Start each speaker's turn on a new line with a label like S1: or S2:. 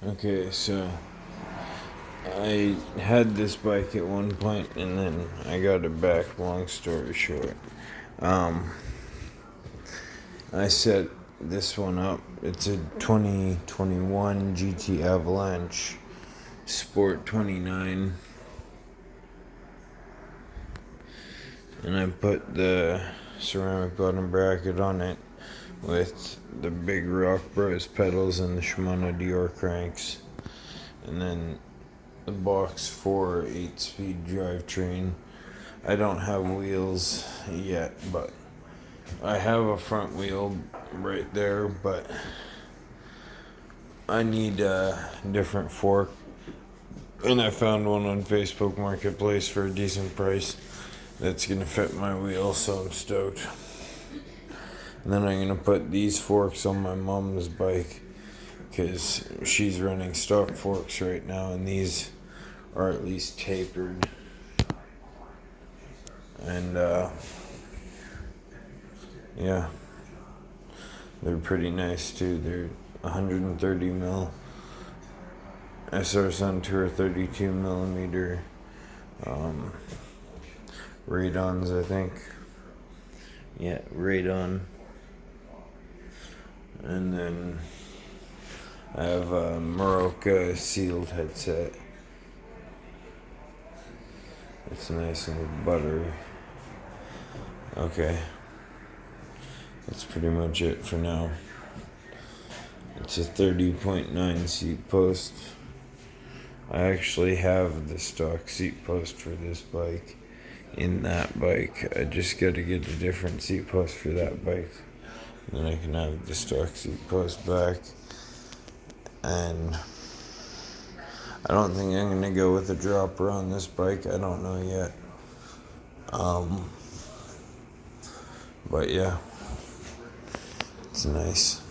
S1: Okay, so I had this bike at one point and then I got it back, long story short. Um, I set this one up. It's a 2021 GT Avalanche Sport 29. And I put the ceramic bottom bracket on it with the big Rock Bros pedals and the Shimano Dior cranks. And then the box 4 8-speed drivetrain. I don't have wheels yet, but I have a front wheel right there, but I need a different fork. And I found one on Facebook Marketplace for a decent price that's gonna fit my wheel, so I'm stoked. And then I'm gonna put these forks on my mom's bike because she's running stock forks right now, and these are at least tapered. And yeah, they're pretty nice too. They're 130 mil SR Sun Tour 32 millimeter radons, I think. Yeah, radon. And then I have a Maroka sealed headset. It's nice and buttery. Okay, that's pretty much it for now. It's a 30.9 seat post. I actually have the stock seat post for this bike in that bike. I just gotta get a different seat post for that bike. Then I can have the stock seat post back. And I don't think I'm gonna go with a dropper on this bike. I don't know yet. But yeah, it's nice.